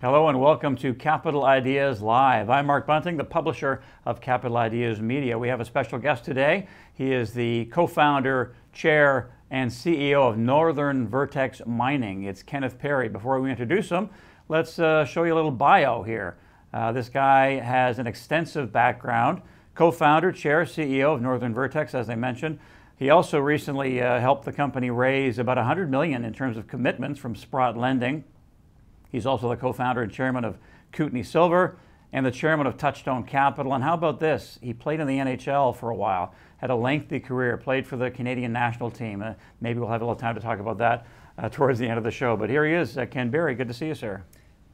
Hello and welcome to Capital Ideas Live. I'm Mark Bunting, the publisher of Capital Ideas Media. We have a special guest today. He is the co-founder, chair, and CEO of Northern Vertex Mining. It's Kenneth Perry. Before we introduce him, let's show you a little bio here. This guy has an extensive background. Co-founder, chair, CEO of Northern Vertex, as I mentioned. He also recently helped the company raise about $100 million in terms of commitments from Sprott Lending. He's also the co-founder and chairman of Kootenay Silver and the chairman of Touchstone Capital. And how about this? He played in the NHL for a while, had a lengthy career, played for the Canadian national team. Maybe we'll have a little time to talk about that towards the end of the show. But here he is, Ken Berry. Good to see you, sir.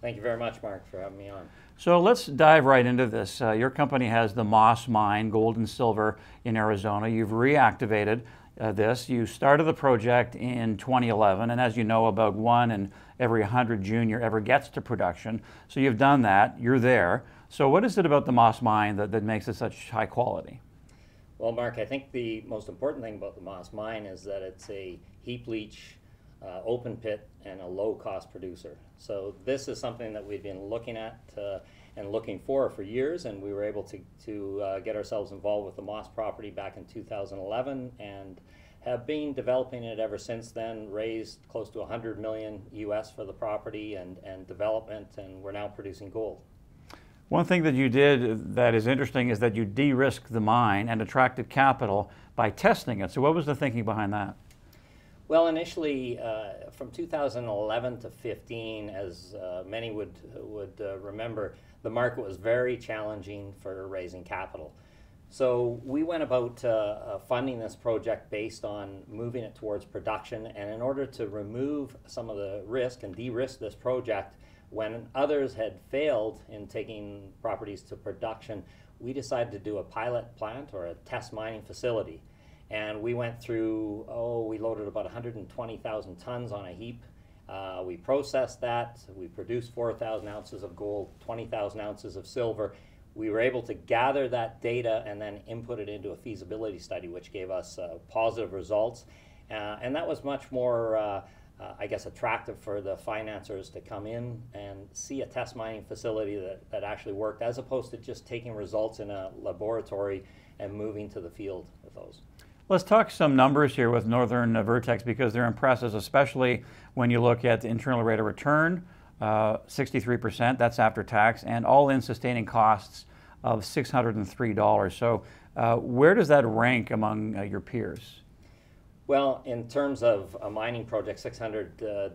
Thank you very much, Mark, for having me on. So let's dive right into this. Your company has the Moss Mine, gold and silver in Arizona. You've reactivated this. You started the project in 2011, and as you know, about 1 in every 100 junior ever gets to production. So you've done that, you're there. So what is it about the Moss Mine that makes it such high quality? Well, Mark, I think the most important thing about the Moss Mine is that it's a heap leach, open pit, and a low-cost producer. So this is something that we've been looking at and looking for years, and we were able to get ourselves involved with the Moss property back in 2011 and have been developing it ever since then, raised close to $100 million US for the property and development, and we're now producing gold. One thing that you did that is interesting is that you de-risked the mine and attracted capital by testing it. So what was the thinking behind that? Well, initially, from 2011 to 15, as many would remember, the market was very challenging for raising capital. So we went about funding this project based on moving it towards production, and in order to remove some of the risk and de-risk this project, when others had failed in taking properties to production, we decided to do a pilot plant or a test mining facility. And we went through, we loaded about 120,000 tons on a heap. We processed that, we produced 4,000 ounces of gold, 20,000 ounces of silver. We were able to gather that data and then input it into a feasibility study, which gave us positive results. And that was much more, I guess, attractive for the financiers to come in and see a test mining facility that actually worked, as opposed to just taking results in a laboratory and moving to the field with those. Let's talk some numbers here with Northern Vertex, because they're impressive, especially when you look at the internal rate of return, 63%, that's after tax, and all-in sustaining costs of $603. So where does that rank among your peers? Well, in terms of a mining project, $600 to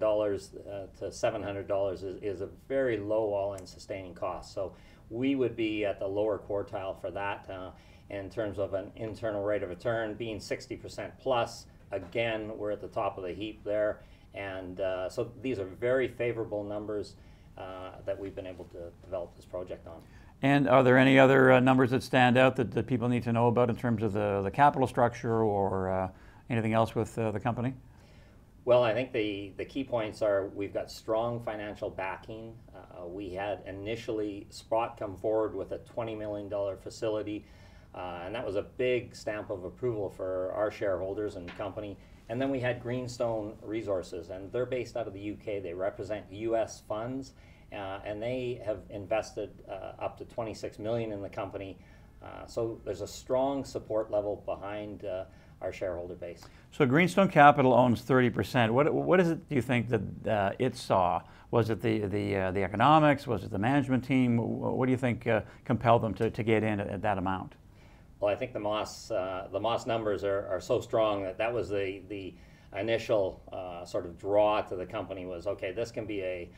$700 is a very low all-in sustaining cost. So we would be at the lower quartile for that. In terms of an internal rate of return being 60% plus, again, we're at the top of the heap there. And so these are very favorable numbers that we've been able to develop this project on. And are there any other numbers that stand out that people need to know about in terms of the capital structure or anything else with the company? Well, I think the key points are we've got strong financial backing. We had initially Sprott come forward with a $20 million facility. And that was a big stamp of approval for our shareholders and company. And then we had Greenstone Resources, and they're based out of the UK. They represent US funds, and they have invested up to $26 million in the company. So there's a strong support level behind our shareholder base. So Greenstone Capital owns 30%. What is it, do you think, that it saw? Was it the economics? Was it the management team? What do you think compelled them to get in at that amount? Well, I think the Moss numbers are so strong that was the initial sort of draw to the company was, okay, this can be a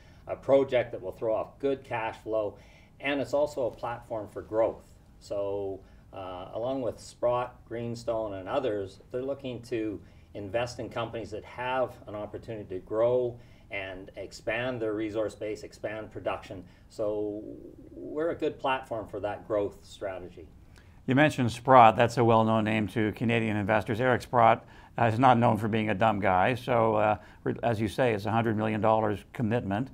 project that will throw off good cash flow, and it's also a platform for growth. So along with Sprott, Greenstone, and others, they're looking to invest in companies that have an opportunity to grow and expand their resource base, expand production. So we're a good platform for that growth strategy. You mentioned Sprott. That's a well-known name to Canadian investors. Eric Sprott is not known for being a dumb guy. So, as you say, it's a $100 million commitment.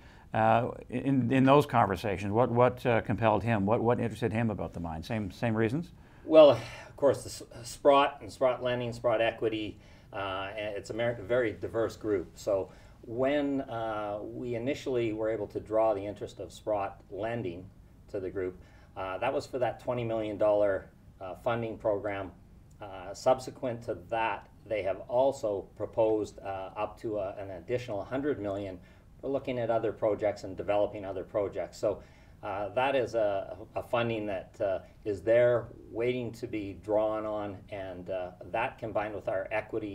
In those conversations, what compelled him? What interested him about the mine? Same reasons? Well, of course, the Sprott and Sprott Lending, Sprott Equity, it's a very diverse group. So when we initially were able to draw the interest of Sprott lending to the group, that was for that $20 million funding program. Subsequent to that, they have also proposed up to an additional $100 million for looking at other projects and developing other projects. So that is a funding that is there waiting to be drawn on, and that combined with our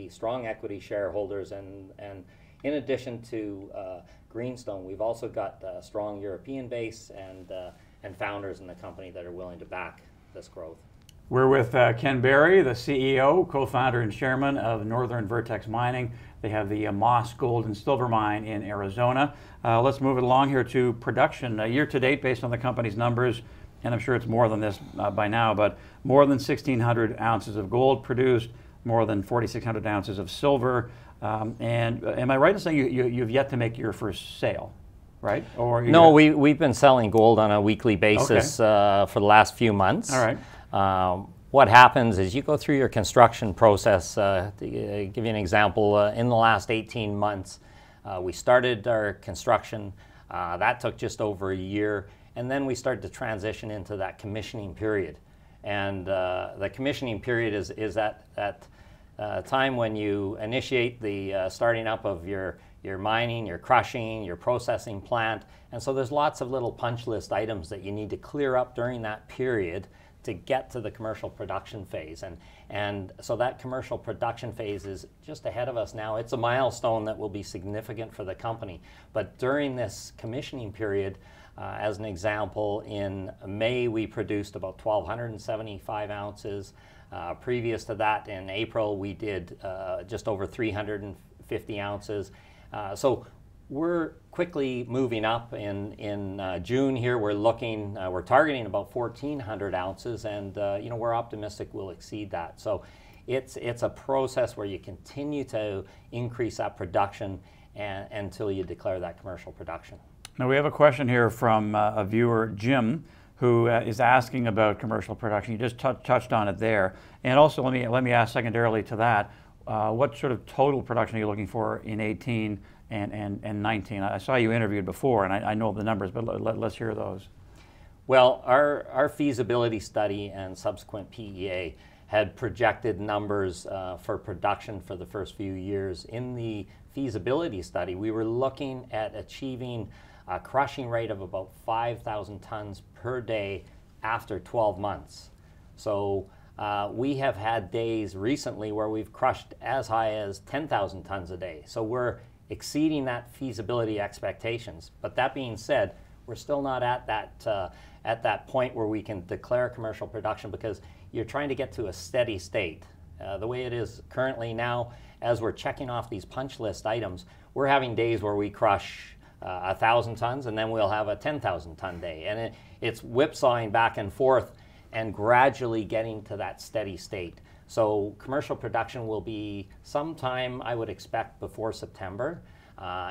strong equity shareholders, and in addition to Greenstone, we've also got a strong European base and founders in the company that are willing to back this growth. We're with Ken Berry, the CEO, co-founder and chairman of Northern Vertex Mining. They have the Moss Gold and Silver Mine in Arizona. Let's move it along here to production. Year to date, based on the company's numbers, and I'm sure it's more than this by now, but more than 1,600 ounces of gold produced, more than 4,600 ounces of silver. And am I right in saying you've yet to make your first sale, right? Or no, we've been selling gold on a weekly basis for the last few months. All right. What happens is you go through your construction process. To give you an example, in the last 18 months, we started our construction. That took just over a year, and then we started to transition into that commissioning period. And the commissioning period is that time when you initiate the starting up of your mining, your crushing, your processing plant. And so there's lots of little punch list items that you need to clear up during that period to get to the commercial production phase. And so that commercial production phase is just ahead of us now. It's a milestone that will be significant for the company. But during this commissioning period, as an example, in May we produced about 1,275 ounces. Previous to that, in April, we did just over 350 ounces. So we're quickly moving up. In June here, we're targeting about 1,400 ounces, and we're optimistic we'll exceed that. So it's a process where you continue to increase that production until you declare that commercial production. Now we have a question here from a viewer, Jim, who is asking about commercial production. You just touched on it there, and also let me ask secondarily to that, what sort of total production are you looking for in 18 and 19? I saw you interviewed before, and I know the numbers, but let's hear those. Well, our feasibility study and subsequent PEA had projected numbers for production for the first few years. In the feasibility study, we were looking at achieving a crushing rate of about 5,000 tons per day after 12 months. So we have had days recently where we've crushed as high as 10,000 tons a day. So we're exceeding that feasibility expectations. But that being said, we're still not at that point where we can declare commercial production, because you're trying to get to a steady state. The way it is currently now, as we're checking off these punch list items, we're having days where we crush 1,000 tons, and then we'll have a 10,000 ton day. And it's whipsawing back and forth and gradually getting to that steady state. So commercial production will be sometime, I would expect, before September.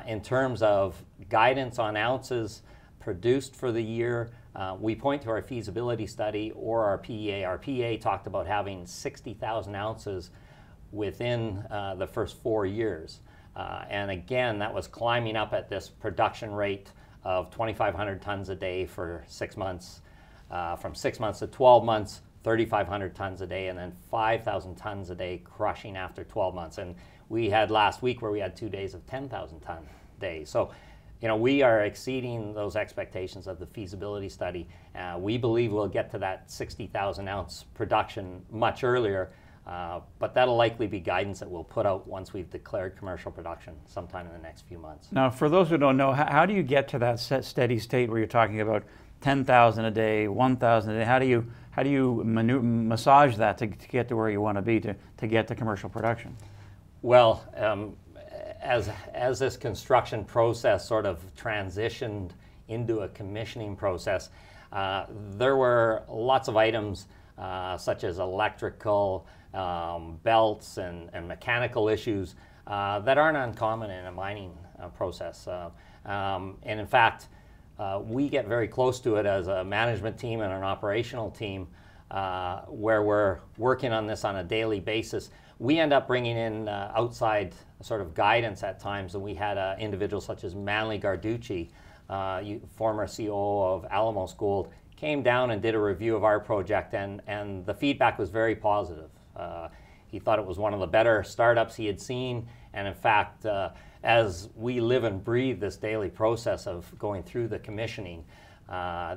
In terms of guidance on ounces produced for the year, we point to our feasibility study or our PEA. Our PEA talked about having 60,000 ounces within the first 4 years. And again, that was climbing up at this production rate of 2,500 tons a day for 6 months. From 6 months to 12 months, 3,500 tons a day, and then 5,000 tons a day crushing after 12 months. And we had last week where we had 2 days of 10,000 ton days. So, we are exceeding those expectations of the feasibility study. We believe we'll get to that 60,000 ounce production much earlier, but that'll likely be guidance that we'll put out once we've declared commercial production sometime in the next few months. Now, for those who don't know, how do you get to that steady state where you're talking about 10,000 a day, 1,000 a day? How do you massage that to get to where you want to be to get to commercial production? Well, as this construction process sort of transitioned into a commissioning process, there were lots of items such as electrical, belts and mechanical issues that aren't uncommon in a mining process. And in fact, we get very close to it as a management team and an operational team where we're working on this on a daily basis. we end up bringing in outside sort of guidance at times, and we had individuals such as Manley Garducci, former COO of Alamos Gold, came down and did a review of our project, and the feedback was very positive. He thought it was one of the better startups he had seen, and in fact, as we live and breathe this daily process of going through the commissioning,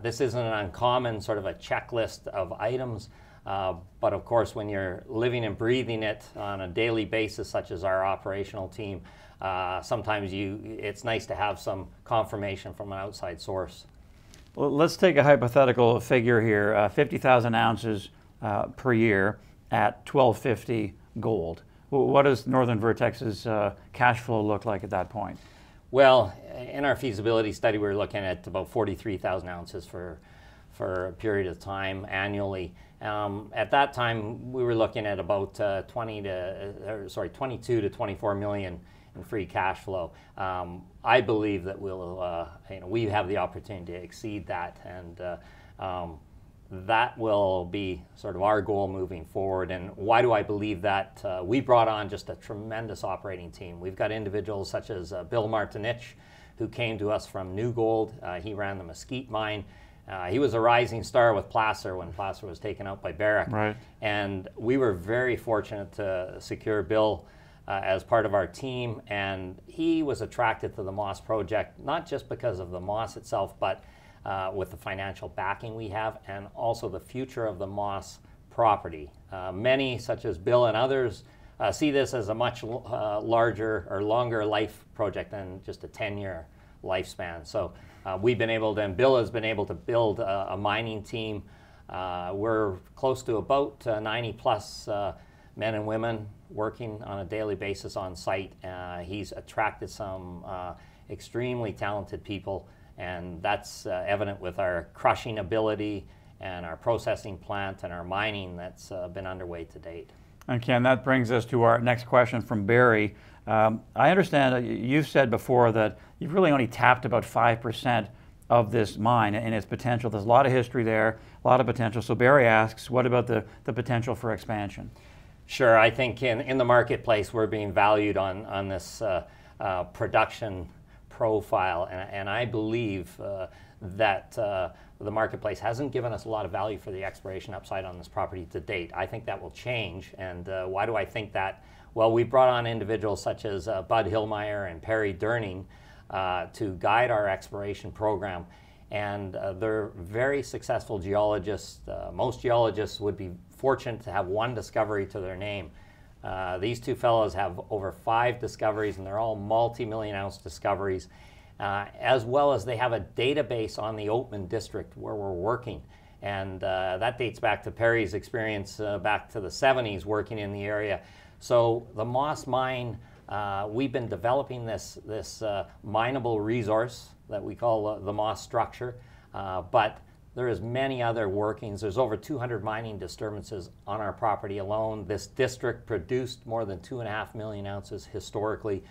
this isn't an uncommon sort of a checklist of items, but of course when you're living and breathing it on a daily basis, such as our operational team, sometimes it's nice to have some confirmation from an outside source. Well, let's take a hypothetical figure here, 50,000 ounces per year at $1,250 gold. What does Northern Vertex's cash flow look like at that point? Well, in our feasibility study, we were looking at about 43,000 ounces for a period of time annually. At that time, we were looking at about 22 to 24 million in free cash flow. I believe that we have the opportunity to exceed that, and that will be sort of our goal moving forward. And why do I believe that? We brought on just a tremendous operating team. We've got individuals such as Bill Martinich, who came to us from New Gold. He ran the Mesquite mine. He was a rising star with Placer when Placer was taken out by Barrick. Right. And we were very fortunate to secure Bill as part of our team. And he was attracted to the Moss project, not just because of the Moss itself, but with the financial backing we have, and also the future of the Moss property. Many, such as Bill and others, see this as a much larger or longer life project than just a 10-year lifespan. So we've been able to, and Bill has been able to build a mining team. We're close to about 90 plus men and women working on a daily basis on site. He's attracted some extremely talented people, and that's evident with our crushing ability and our processing plant and our mining that's been underway to date. And Ken, that brings us to our next question from Barry. I understand you've said before that you've really only tapped about 5% of this mine and its potential. There's a lot of history there, a lot of potential. So Barry asks, what about the potential for expansion? Sure, I think in the marketplace we're being valued on this production profile, and I believe that the marketplace hasn't given us a lot of value for the exploration upside on this property to date. I think that will change, and why do I think that? Well, we brought on individuals such as Bud Hillmeyer and Perry Durning to guide our exploration program, and they're very successful geologists. Most geologists would be fortunate to have one discovery to their name. These two fellows have over 5 discoveries, and they're all multi-million ounce discoveries, as well as they have a database on the Oatman district where we're working. And that dates back to Perry's experience back to the 70s working in the area. So the Moss mine, we've been developing this mineable resource that we call the Moss structure, but there is many other workings. There's over 200 mining disturbances on our property alone. This district produced more than 2.5 million ounces historically.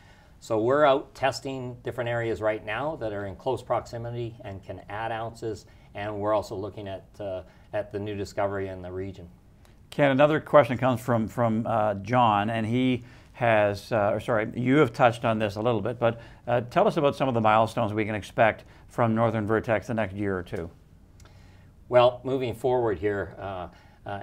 So we're out testing different areas right now that are in close proximity and can add ounces, and we're also looking at the new discovery in the region. Ken, another question comes from John, and he has, you have touched on this a little bit, but tell us about some of the milestones we can expect from Northern Vertex the next year or two. Well, moving forward here,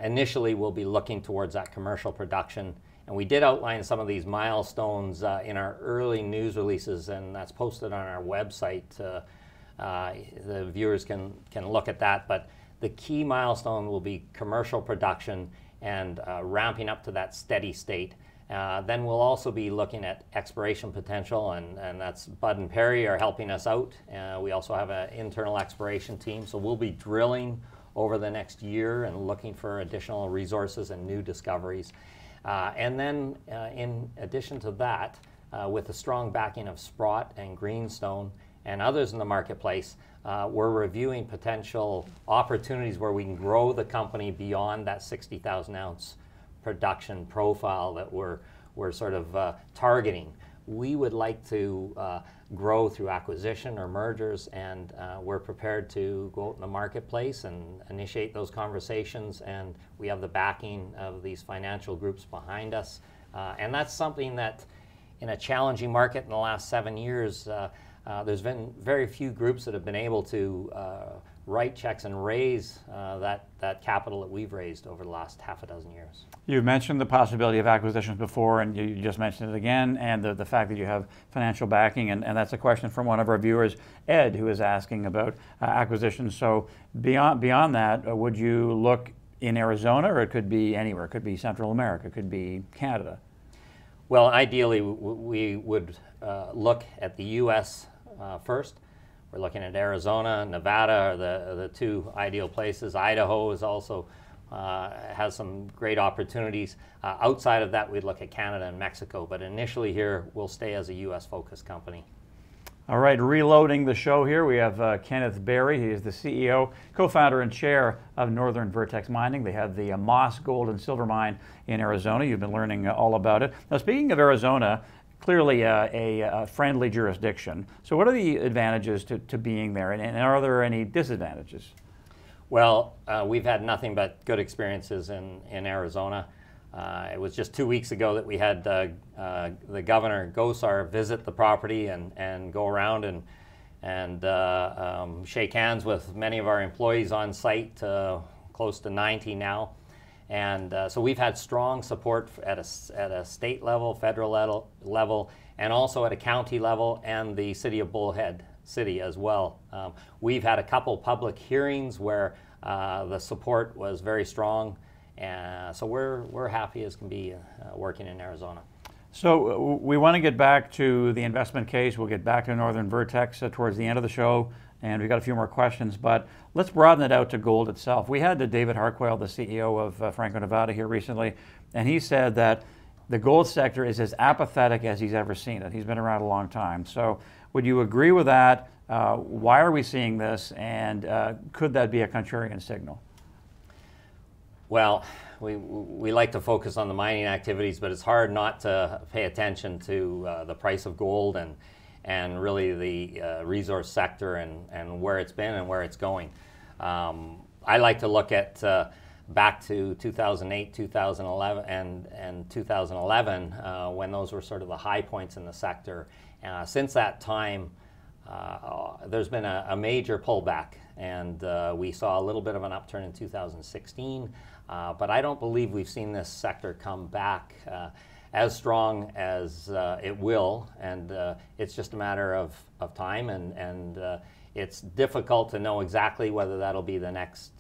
initially we'll be looking towards that commercial production, and we did outline some of these milestones in our early news releases, and that's posted on our website. The viewers can look at that, but the key milestone will be commercial production and ramping up to that steady state. Then we'll also be looking at exploration potential, and that's Bud and Perry are helping us out. We also have an internal exploration team, so we'll be drilling over the next year and looking for additional resources and new discoveries. And then in addition to that, with the strong backing of Sprott and Greenstone and others in the marketplace, we're reviewing potential opportunities where we can grow the company beyond that 60,000 ounce production profile that we're sort of targeting. We would like to grow through acquisition or mergers, and we're prepared to go out in the marketplace and initiate those conversations, and we have the backing of these financial groups behind us. And that's something that in a challenging market in the last 7 years, there's been very few groups that have been able to write checks and raise that capital that we've raised over the last half a dozen years. You've mentioned the possibility of acquisitions before, and you just mentioned it again, and the fact that you have financial backing, and that's a question from one of our viewers, Ed, who is asking about acquisitions. So beyond that, would you look in Arizona, or it could be anywhere? It could be Central America, it could be Canada. Well, ideally, we would look at the U.S. First. We're looking at Arizona, Nevada are the two ideal places. Idaho is also has some great opportunities. Outside of that, we'd look at Canada and Mexico, but initially here, we'll stay as a U.S.-focused company. All right, reloading the show here, we have Kenneth Barry. He is the CEO, co-founder and chair of Northern Vertex Mining. They have the Moss Gold and Silver Mine in Arizona. You've been learning all about it. Now, speaking of Arizona, clearly a friendly jurisdiction. So what are the advantages to being there, and are there any disadvantages? Well, we've had nothing but good experiences in Arizona. It was just 2 weeks ago that we had the Governor Gosar visit the property and go around and shake hands with many of our employees on site, close to 90 now. And so we've had strong support at a state level, federal level, and also at a county level and the city of Bullhead City as well. We've had a couple public hearings where the support was very strong. So we're happy as can be working in Arizona. So we want to get back to the investment case. We'll get back to Northern Vertex towards the end of the show, and we've got a few more questions, but let's broaden it out to gold itself. We had David Harquail, the CEO of Franco-Nevada, here recently, and he said that the gold sector is as apathetic as he's ever seen it. He's been around a long time. So would you agree with that? Why are we seeing this, and could that be a contrarian signal? Well, we like to focus on the mining activities, but it's hard not to pay attention to the price of gold and really the resource sector and where it's been and where it's going. I like to look at back to 2008, 2011, and 2011 when those were sort of the high points in the sector. Since that time, there's been a major pullback, and we saw a little bit of an upturn in 2016. But I don't believe we've seen this sector come back as strong as it will, and it's just a matter of time, and it's difficult to know exactly whether that'll be the next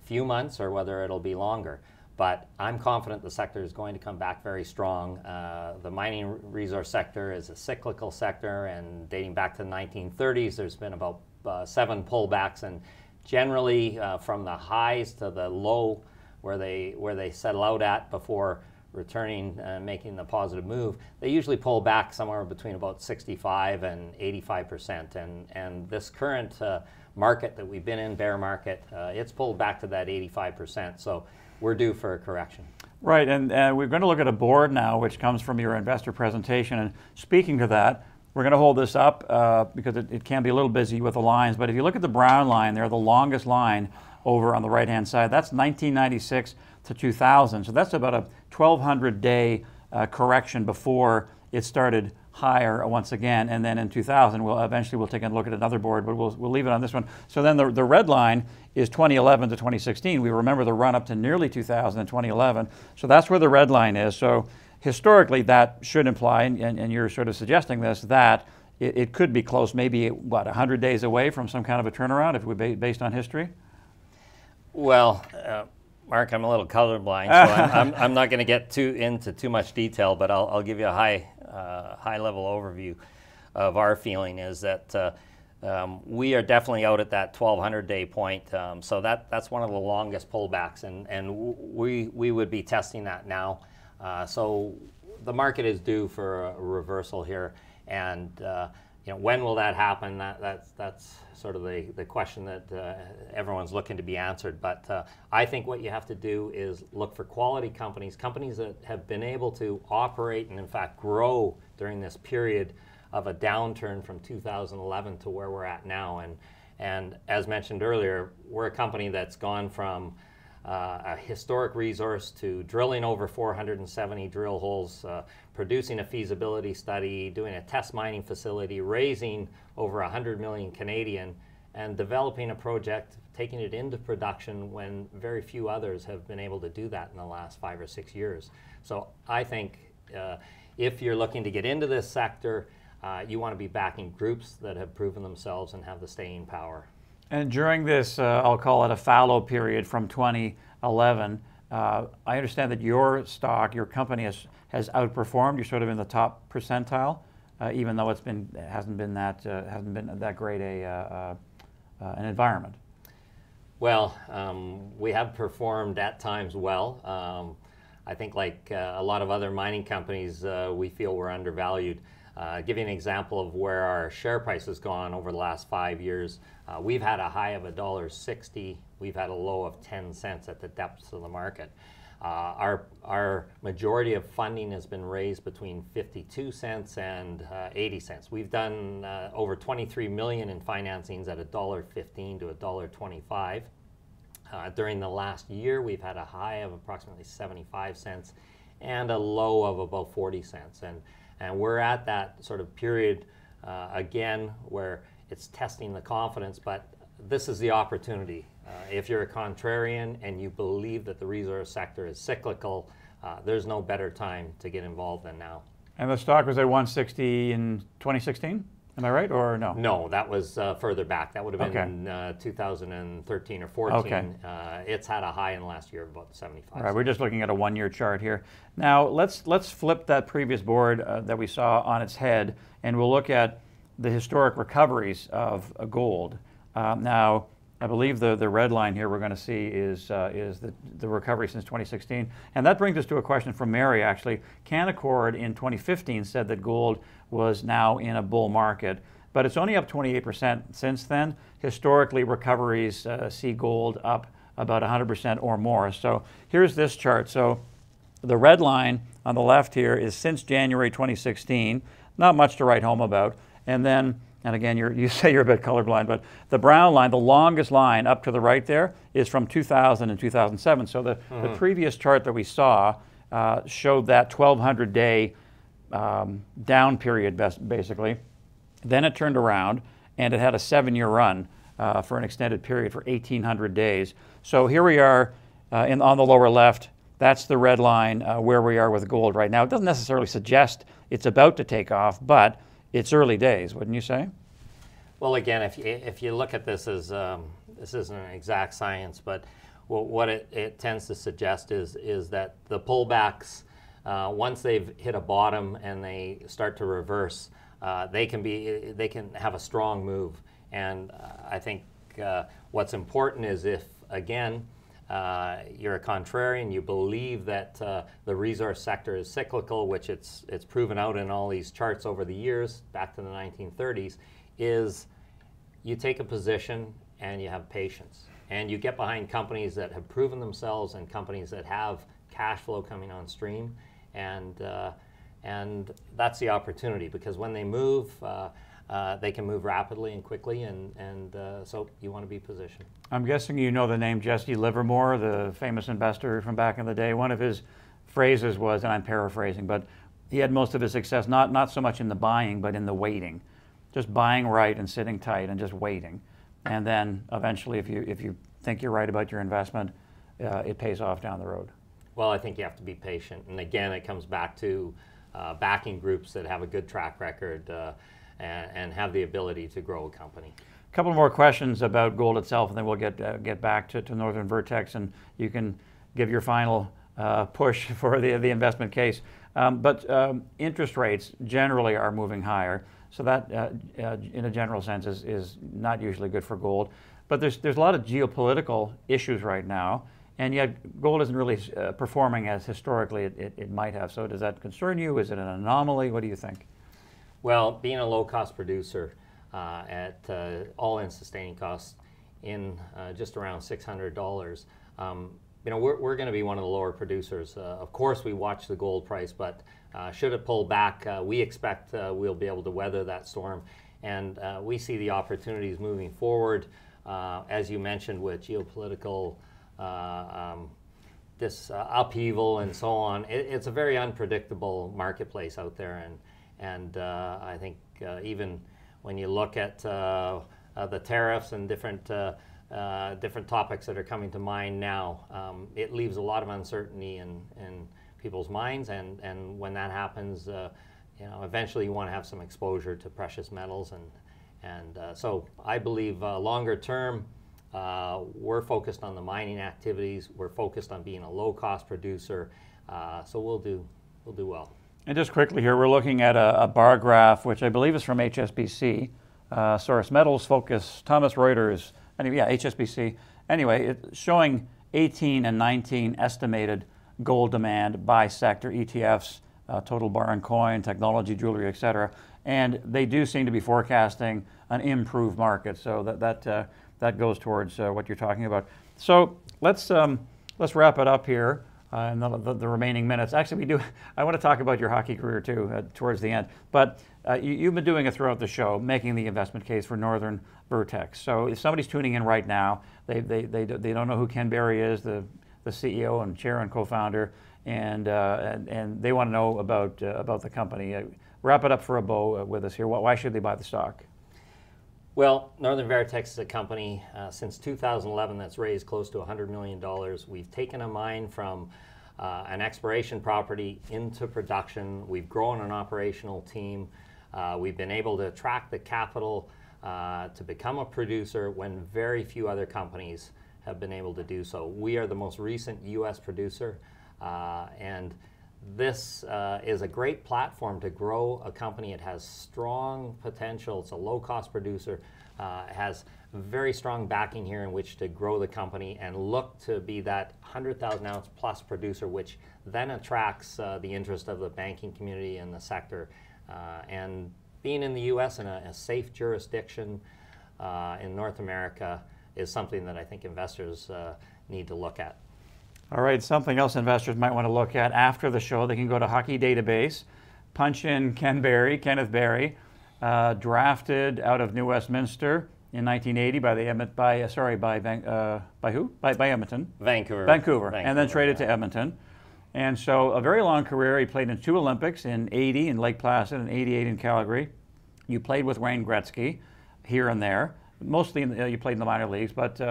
few months or whether it'll be longer. But I'm confident the sector is going to come back very strong. The mining resource sector is a cyclical sector, and dating back to the 1930s, there's been about 7 pullbacks, and generally from the highs to the low where they settle out at before returning and making the positive move, they usually pull back somewhere between about 65 and 85%. And this current market that we've been in, bear market, it's pulled back to that 85%. So we're due for a correction. Right, and we're going to look at a board now, which comes from your investor presentation. And speaking to that, we're going to hold this up because it can be a little busy with the lines. But if you look at the brown line there, the longest line over on the right-hand side, that's 1996 to 2000. So that's about a 1,200-day correction before it started higher once again. And then in 2000, we'll take a look at another board, but we'll leave it on this one. So then the red line is 2011 to 2016. We remember the run up to nearly 2000 in 2011. So that's where the red line is. So historically, that should imply, and you're sort of suggesting this, that it could be close, maybe, what, 100 days away from some kind of a turnaround if we're based on history? Well, Mark, I'm a little colorblind, so I'm not going to get into too much detail, but I'll give you a high-level overview of our feeling is that we are definitely out at that 1,200-day point. So that's one of the longest pullbacks, and we would be testing that now. So the market is due for a reversal here, and when will that happen? That's sort of the question that everyone's looking to be answered. But I think what you have to do is look for quality companies that have been able to operate and in fact grow during this period of a downturn from 2011 to where we're at now. And as mentioned earlier, we're a company that's gone from a historic resource to drilling over 470 drill holes, producing a feasibility study, doing a test mining facility, raising over 100 million Canadian, and developing a project, taking it into production when very few others have been able to do that in the last 5 or 6 years. So I think if you're looking to get into this sector, you want to be backing groups that have proven themselves and have the staying power. And during this, I'll call it a fallow period from 2011, I understand that your stock, your company has outperformed. You're sort of in the top percentile, even though hasn't been that great an environment. Well, we have performed at times well. I think like a lot of other mining companies, we feel we're undervalued. Give you an example of where our share price has gone over the last 5 years. We've had a high of $1.60. We've had a low of 10 cents at the depths of the market. Our majority of funding has been raised between 52 cents and 80 cents. We've done over 23 million in financings at $1.15 to $1.25. During the last year, we've had a high of approximately 75 cents and a low of about 40 cents. And we're at that sort of period again where it's testing the confidence, but this is the opportunity. If you're a contrarian and you believe that the resource sector is cyclical, there's no better time to get involved than now. And the stock was at 160 in 2016? Am I right, or no? No, that was further back. That would have been in 2013 or 14. Okay. It's had a high in the last year of about 75. All right, we're just looking at a one-year chart here. Now, let's flip that previous board that we saw on its head, and we'll look at the historic recoveries of gold. Now, I believe the red line here we're going to see is the recovery since 2016. And that brings us to a question from Mary, actually. Canaccord in 2015 said that gold was now in a bull market, but it's only up 28% since then. Historically, recoveries see gold up about 100% or more. So here's this chart. So the red line on the left here is since January 2016. Not much to write home about. And then, and again, you say you're a bit colorblind, but the brown line, the longest line up to the right there, is from 2000 and 2007. So the previous chart that we saw showed that 1,200-day down period, basically. Then it turned around, and it had a 7-year run for an extended period for 1,800 days. So here we are on the lower left. That's the red line where we are with gold right now. It doesn't necessarily suggest it's about to take off, but it's early days, wouldn't you say? Well, again, if you look at this as this isn't an exact science, but what it tends to suggest is that the pullbacks, once they've hit a bottom and they start to reverse, they can have a strong move. And I think what's important is if, again, you're a contrarian, you believe that the resource sector is cyclical, which it's proven out in all these charts over the years, back to the 1930s, is you take a position and you have patience. And you get behind companies that have proven themselves and companies that have cash flow coming on stream. And that's the opportunity, because when they move, they can move rapidly and quickly, and so you want to be positioned. I'm guessing you know the name Jesse Livermore, the famous investor from back in the day. One of his phrases was, and I'm paraphrasing, but he had most of his success not so much in the buying, but in the waiting. Just buying right and sitting tight and just waiting. And then eventually, if you think you're right about your investment, it pays off down the road. Well, I think you have to be patient. And again, it comes back to backing groups that have a good track record and have the ability to grow a company. A couple more questions about gold itself, and then we'll get back to Northern Vertex, and you can give your final push for the investment case. But interest rates generally are moving higher, so that in a general sense is not usually good for gold. But there's a lot of geopolitical issues right now, and yet gold isn't really performing as historically it might have. So does that concern you? Is it an anomaly? What do you think? Well, being a low-cost producer at all-in sustaining costs in just around $600, we're going to be one of the lower producers. Of course, we watch the gold price, but should it pull back, we expect we'll be able to weather that storm. And we see the opportunities moving forward, as you mentioned, with geopolitical this upheaval and so on. It's a very unpredictable marketplace out there, and I think even when you look at the tariffs and different topics that are coming to mind now, it leaves a lot of uncertainty in people's minds, and when that happens, eventually you want to have some exposure to precious metals, and so I believe longer term, we're focused on the mining activities. We're focused on being a low-cost producer, so we'll do well. And just quickly here, we're looking at a bar graph, which I believe is from HSBC, Source Metals Focus, Thomas Reuters. Anyway, yeah, HSBC. Anyway, it's showing 18 and 19 estimated gold demand by sector, ETFs, total bar and coin, technology, jewelry, et cetera. And they do seem to be forecasting an improved market. So that goes towards what you're talking about. So let's wrap it up here in the remaining minutes. Actually, I want to talk about your hockey career too towards the end. But you've been doing it throughout the show, making the investment case for Northern Vertex. So if somebody's tuning in right now, they don't know who Ken Berry is, the CEO and chair and co-founder, and they want to know about the company. Wrap it up for a bow with us here. Why should they buy the stock? Well, Northern Vertex is a company since 2011 that's raised close to $100 million. We've taken a mine from an exploration property into production. We've grown an operational team. We've been able to attract the capital to become a producer when very few other companies have been able to do so. We are the most recent U.S. producer, and this is a great platform to grow a company. It has strong potential. It's a low-cost producer. It has very strong backing here in which to grow the company and look to be that 100,000 ounce plus producer, which then attracts the interest of the banking community and the sector. And being in the U.S. in a safe jurisdiction in North America is something that I think investors need to look at. All right, something else investors might want to look at after the show. They can go to Hockey Database, punch in Kenneth Berry, drafted out of New Westminster in 1980 by Edmonton. Vancouver, and then traded to Edmonton. And so a very long career. He played in 2 Olympics, in 80 in Lake Placid and 88 in Calgary. You played with Wayne Gretzky here and there. Mostly you played in the minor leagues, but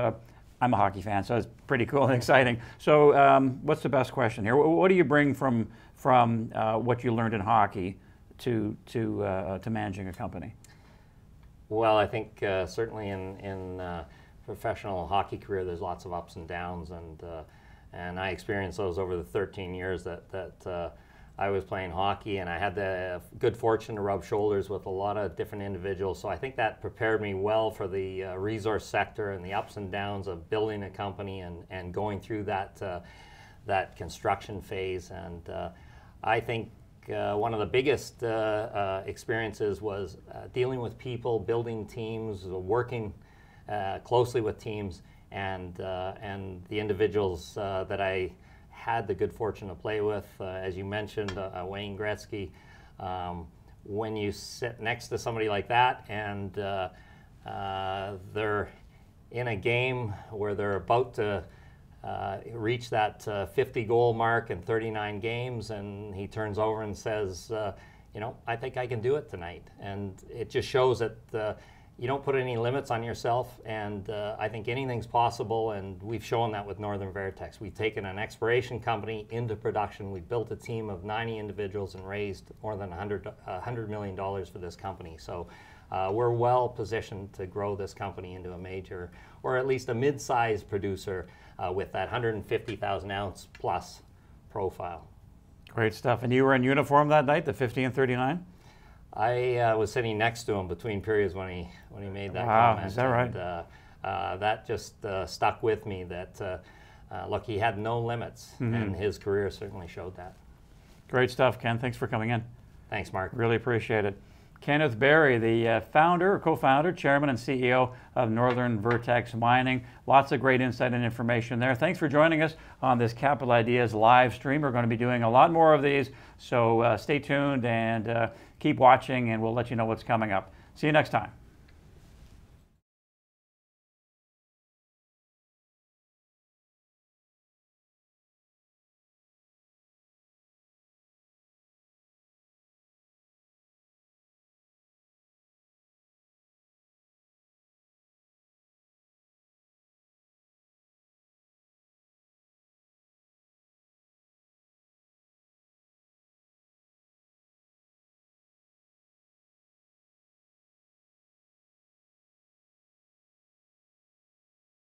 I'm a hockey fan, so it's pretty cool and exciting. So what's the best question here? What do you bring from what you learned in hockey to managing a company? Well, I think certainly in professional hockey career, there's lots of ups and downs, and I experienced those over the 13 years that I was playing hockey, and I had the good fortune to rub shoulders with a lot of different individuals. So I think that prepared me well for the resource sector and the ups and downs of building a company and going through that construction phase. And I think one of the biggest experiences was dealing with people, building teams, working closely with teams, and the individuals that I had the good fortune to play with, as you mentioned, Wayne Gretzky. When you sit next to somebody like that and they're in a game where they're about to reach that 50 goal mark in 39 games, and he turns over and says, I think I can do it tonight. And it just shows that you don't put any limits on yourself, and I think anything's possible, and we've shown that with Northern Vertex. We've taken an exploration company into production. We built a team of 90 individuals and raised more than $100 million for this company. So we're well positioned to grow this company into a major, or at least a mid-sized producer with that 150,000 ounce plus profile. Great stuff. And you were in uniform that night, the 50 and 39? I was sitting next to him between periods when he made that comment. Wow, is that right? And that just stuck with me. That look, he had no limits, and his career certainly showed that. Great stuff, Ken. Thanks for coming in. Thanks, Mark. Really appreciate it. Kenneth Berry, the founder, co-founder, chairman, and CEO of Northern Vertex Mining. Lots of great insight and information there. Thanks for joining us on this Capital Ideas live stream. We're going to be doing a lot more of these, so stay tuned and keep watching, and we'll let you know what's coming up. See you next time.